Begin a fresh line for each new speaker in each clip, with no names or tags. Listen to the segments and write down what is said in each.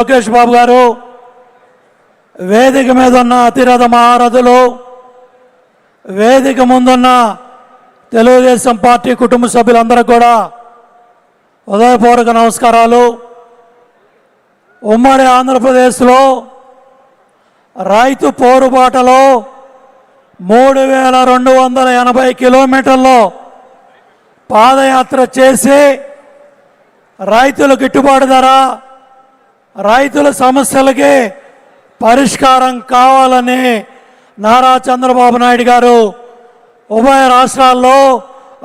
లోకేష్ బాబు గారు వేదిక మీద ఉన్న అతిరథ మహారథులు, వేదిక ముందున్న తెలుగుదేశం పార్టీ కుటుంబ సభ్యులందరూ కూడా హృదయపూర్వక నమస్కారాలు. ఉమ్మడి ఆంధ్రప్రదేశ్లో రైతు పోరుబాటలో 3280 కిలోమీటర్లో పాదయాత్ర చేసి రైతుల గిట్టుబాటు ధర, రైతుల సమస్యలకి పరిష్కారం కావాలని నారా చంద్రబాబు నాయుడు గారు ఉభయ రాష్ట్రాల్లో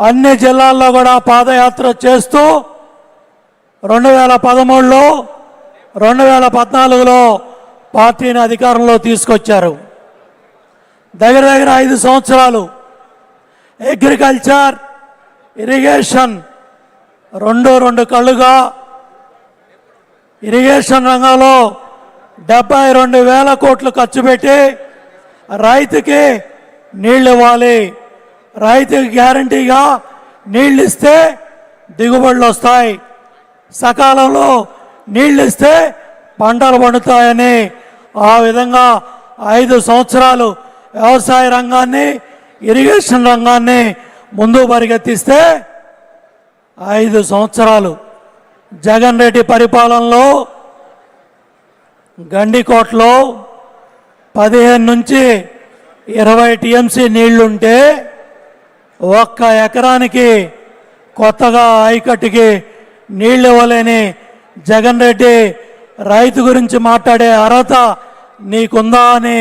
అన్ని జిల్లాల్లో కూడా పాదయాత్ర చేస్తూ 2013లో 2014లో పార్టీని అధికారంలో తీసుకొచ్చారు. దగ్గర 5 సంవత్సరాలు అగ్రికల్చర్, ఇరిగేషన్ రెండు కళ్ళుగా ఇరిగేషన్ రంగంలో 72,000 కోట్లు ఖర్చు పెట్టి రైతుకి నీళ్ళు ఇవ్వాలి. రైతుకి గ్యారంటీగా నీళ్ళు ఇస్తే దిగుబడులు వస్తాయి, సకాలంలో నీళ్ళు ఇస్తే పంటలు పండుతాయని ఆ విధంగా 5 సంవత్సరాలు వ్యవసాయ రంగాన్ని, ఇరిగేషన్ రంగాన్ని ముందు పరిగెత్తిస్తే 5 సంవత్సరాలు జగన్ రెడ్డి పరిపాలనలో గండికోటలో 15 నుంచి 20 టీఎంసీ నీళ్లుంటే ఒక్క ఎకరానికి కొత్తగా ఆయకట్టుకి నీళ్ళు ఇవ్వలేని జగన్ రెడ్డి రైతు గురించి మాట్లాడే అర్హత నీకుందా అని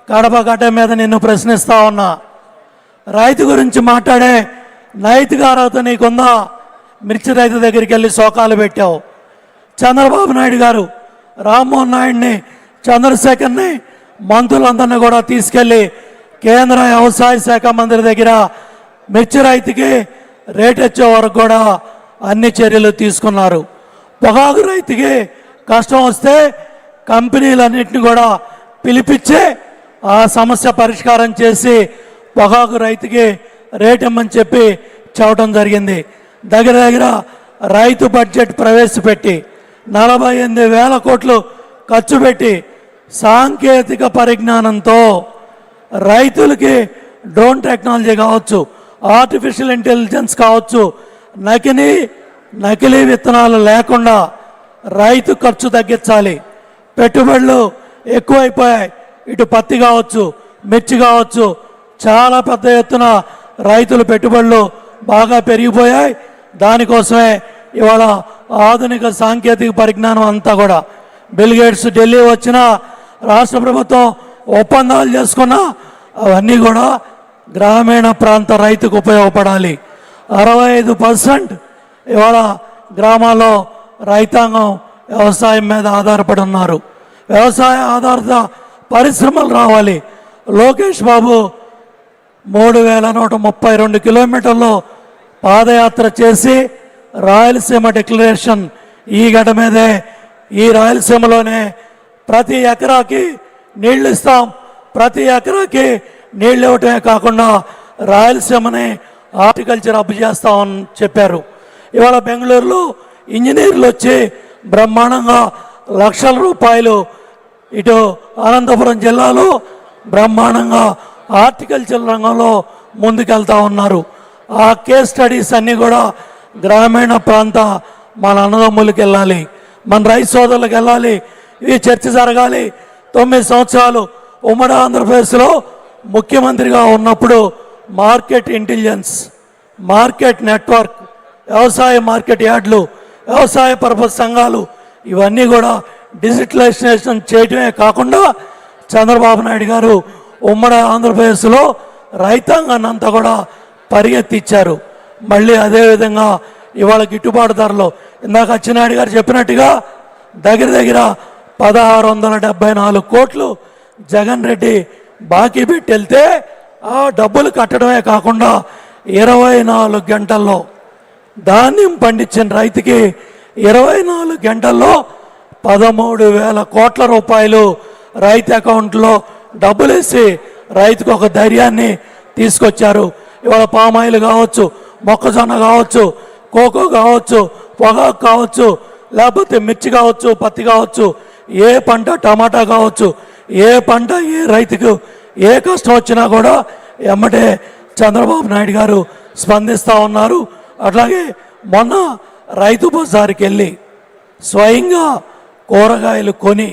కడప గడ్డ మీద నిన్ను ప్రశ్నిస్తా ఉన్నా. రైతు గురించి మాట్లాడే నైతిక అర్హత నీకుందా? మిర్చి రైతు దగ్గరికి వెళ్ళి శోకాలు పెట్టావు. చంద్రబాబు నాయుడు గారు రామ్మోహన్ నాయుడిని, చంద్రశేఖర్ని, మంత్రులందరినీ కూడా తీసుకెళ్ళి కేంద్ర వ్యవసాయ శాఖ మంత్రి దగ్గర మిర్చి రైతుకి రేట్ వచ్చే వరకు కూడా అన్ని చర్యలు తీసుకున్నారు. పొగాకు రైతుకి కష్టం వస్తే కంపెనీలన్నింటినీ కూడా పిలిపించి ఆ సమస్య పరిష్కారం చేసి పొగాకు రైతుకి రేట్ ఇమ్మని చెప్పి చెప్పడం జరిగింది. దగ్గర రైతు బడ్జెట్ ప్రవేశపెట్టి 48,000 కోట్లు ఖర్చు పెట్టి సాంకేతిక పరిజ్ఞానంతో రైతులకి డ్రోన్ టెక్నాలజీ కావచ్చు, ఆర్టిఫిషియల్ ఇంటెలిజెన్స్ కావచ్చు, నకిలీ విత్తనాలు లేకుండా రైతు ఖర్చు తగ్గించాలి. పెట్టుబడులు ఎక్కువైపోయాయి. ఇటు పత్తి కావచ్చు, మిర్చి కావచ్చు, చాలా పెద్ద ఎత్తున రైతుల పెట్టుబడులు బాగా పెరిగిపోయాయి. దానికోసమే ఇవాళ ఆధునిక సాంకేతిక పరిజ్ఞానం అంతా కూడా బిల్ గేట్స్ ఢిల్లీ వచ్చిన, రాష్ట్ర ప్రభుత్వం ఒప్పందాలు చేసుకున్న అవన్నీ కూడా గ్రామీణ ప్రాంత రైతుకు ఉపయోగపడాలి. 65% ఇవాళ గ్రామాల్లో రైతాంగం వ్యవసాయం మీద ఆధారపడి ఉన్నారు. వ్యవసాయ ఆధారిత పరిశ్రమలు రావాలి. లోకేష్ బాబు 3,132 కిలోమీటర్లు పాదయాత్ర చేసి రాయలసీమ డిక్లరేషన్ ఈ గడ్డ మీదే, ఈ రాయలసీమలోనే ప్రతి ఎకరాకి నీళ్ళు ఇస్తాం, ప్రతి ఎకరాకి నీళ్ళు ఇవ్వటమే కాకుండా రాయలసీమని హార్టికల్చర్ అప్ చేస్తామని చెప్పారు. ఇవాళ బెంగళూరులో ఇంజనీర్లు వచ్చి బ్రహ్మాండంగా లక్షల రూపాయలు ఇటు అనంతపురం జిల్లాలో బ్రహ్మాండంగా హార్టికల్చర్ రంగంలో ముందుకెళ్తా ఉన్నారు. ఆ కేస్ స్టడీస్ అన్నీ కూడా గ్రామీణ ప్రాంత మన అన్నదమ్ములకి వెళ్ళాలి, మన రైతు సోదరులకు వెళ్ళాలి. ఈ చర్చ జరగాలి. 9 సంవత్సరాలు ఉమ్మడి ఆంధ్రప్రదేశ్లో ముఖ్యమంత్రిగా ఉన్నప్పుడు మార్కెట్ ఇంటెలిజెన్స్, మార్కెట్ నెట్వర్క్, వ్యవసాయ మార్కెట్ యార్డులు, వ్యవసాయ పరపతి సంఘాలు ఇవన్నీ కూడా డిజిటలైజేషన్ చేయటమే కాకుండా చంద్రబాబు నాయుడు గారు ఉమ్మడి ఆంధ్రప్రదేశ్లో రైతాంగాన్ని అంతా కూడా పరిగెత్తిచ్చారు. మళ్ళీ అదేవిధంగా ఇవాళ గిట్టుబాటు ధరలో ఇందాక అచ్చెన్నాయుడు గారు చెప్పినట్టుగా దగ్గర 1,674 కోట్లు జగన్ రెడ్డి బాకీ పెట్టి వెళ్తే ఆ డబ్బులు కట్టడమే కాకుండా 24 గంటల్లో ధాన్యం పండించిన రైతుకి 24 గంటల్లో 13,000 కోట్ల రూపాయలు రైతు అకౌంట్లో డబ్బులు వేసి రైతుకు ఒక ధైర్యాన్ని తీసుకొచ్చారు. ఇవాళ పామాయిల్ కావచ్చు, మొక్కజొన్న కావచ్చు, కోకో కావచ్చు, పొగాకు కావచ్చు, లేకపోతే మిర్చి కావచ్చు, పత్తి కావచ్చు, ఏ పంట టమాటా కావచ్చు, ఏ పంట ఏ రైతుకు ఏ కష్టం వచ్చినా కూడా ఎమ్మటే చంద్రబాబు నాయుడు గారు స్పందిస్తూ ఉన్నారు. అట్లాగే మొన్న రైతు బజారుకి వెళ్ళి స్వయంగా కూరగాయలు కొని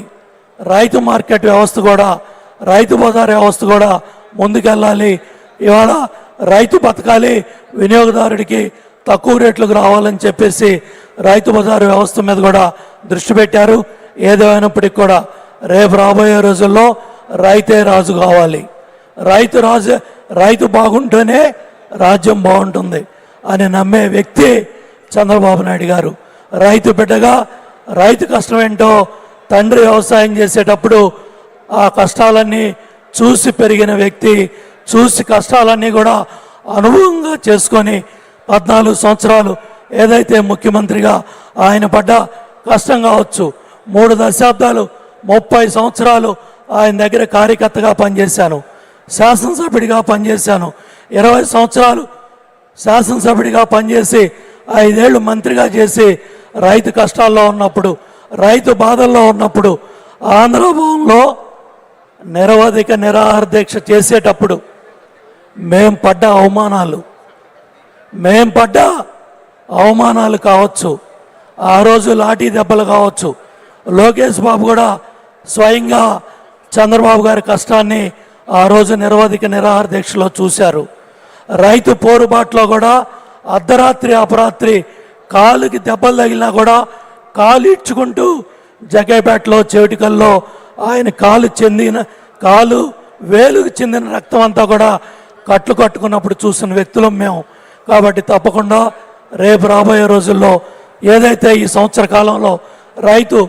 రైతు మార్కెట్ వ్యవస్థ కూడా, రైతు బజార్ వ్యవస్థ కూడా ముందుకెళ్ళాలి. ఇవాళ రైతు బతకాలి, వినియోగదారుడికి తక్కువ రేట్లకు రావాలని చెప్పేసి రైతు బజారు వ్యవస్థ మీద కూడా దృష్టి పెట్టారు. ఏదేమైనప్పటికీ కూడా రేపు రాబోయే రోజుల్లో రైతే రాజు కావాలి. రైతు బాగుంటేనే రాజ్యం బాగుంటుంది అని నమ్మే వ్యక్తి చంద్రబాబు నాయుడు గారు. రైతు బిడ్డగా రైతు కష్టం ఏంటో తండ్రి వ్యవసాయం చేసేటప్పుడు ఆ కష్టాలన్నీ చూసి పెరిగిన వ్యక్తి, చూసి కష్టాలన్నీ కూడా అనుభవంగా చేసుకొని 14 సంవత్సరాలు ఏదైతే ముఖ్యమంత్రిగా ఆయన పడ్డ కష్టం కావచ్చు, 3 దశాబ్దాలు 30 సంవత్సరాలు ఆయన దగ్గర కార్యకర్తగా పనిచేశాను, శాసనసభ్యుడిగా పనిచేశాను, 20 సంవత్సరాలు శాసనసభ్యుడిగా పనిచేసి 5 ఏళ్ళు మంత్రిగా చేసి రైతు కష్టాల్లో ఉన్నప్పుడు, రైతు బాధల్లో ఉన్నప్పుడు ఆంధ్రభవన్లో నిరవధిక నిరాహార దీక్ష చేసేటప్పుడు మేం పడ్డ అవమానాలు కావచ్చు, ఆ రోజు లాఠీ దెబ్బలు కావచ్చు. లోకేష్ బాబు కూడా స్వయంగా చంద్రబాబు గారి కష్టాన్ని ఆ రోజు నిరవధిక నిరాహార దీక్షలో చూశారు. రైతు పోరుబాటులో కూడా అర్ధరాత్రి అపరాత్రి కాలుకి దెబ్బలు తగిలినా కూడా కాలు ఇచ్చుకుంటూ జగ్గైపేటలో చెవిటికల్లో ఆయన కాలు వేలుకు చెందిన రక్తం అంతా కూడా కట్లు కట్టుకున్నప్పుడు చూసిన వ్యక్తులం మేము. కాబట్టి తప్పకుండా రేపు రాబోయే రోజుల్లో ఏదైతే ఈ సంవత్సర కాలంలో రైతు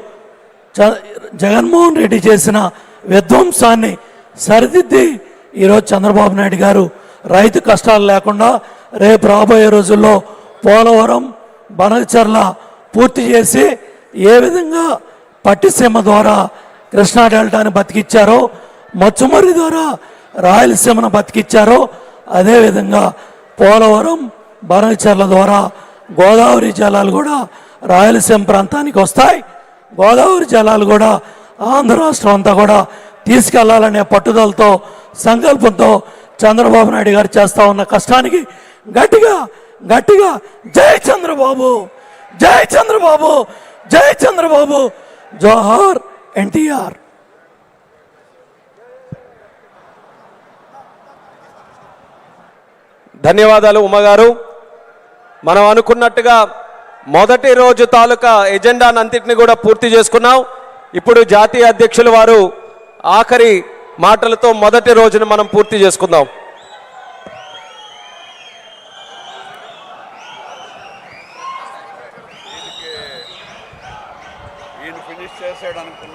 జగన్మోహన్ రెడ్డి చేసిన విధ్వంసాన్ని సరిదిద్ది ఈరోజు చంద్రబాబు నాయుడు గారు రైతు కష్టాలు లేకుండా రేపు రాబోయే రోజుల్లో పోలవరం, బనకచర్ల పూర్తి చేసి ఏ విధంగా పట్టిసీమ ద్వారా కృష్ణా డెల్టాని బతికిచ్చారో, మచ్చుమర్రి ద్వారా రాయలసీమను బతికిచ్చారో, అదేవిధంగా పోలవరం, బనకచర్ల ద్వారా గోదావరి జలాలు కూడా రాయలసీమ ప్రాంతానికి వస్తాయి. గోదావరి జలాలు కూడా ఆంధ్ర రాష్ట్రం అంతా కూడా తీసుకెళ్లాలనే పట్టుదలతో, సంకల్పంతో చంద్రబాబు నాయుడు గారు చేస్తూ ఉన్న కష్టానికి గట్టిగా గట్టిగా జై చంద్రబాబు, జై చంద్రబాబు, జై చంద్రబాబు, జోహార్ ఎన్టీఆర్.
ధన్యవాదాలు ఉమ్మగారు. మనం అనుకున్నట్టుగా మొదటి రోజు తాలూకా ఎజెండానంతటిని కూడా పూర్తి చేసుకున్నాం. ఇప్పుడు జాతీయ అధ్యక్షులు వారు ఆఖరి మాటలతో మొదటి రోజును మనం పూర్తి చేసుకుందాం.
ఫినిష్ చేసాడు అనుకున్నా.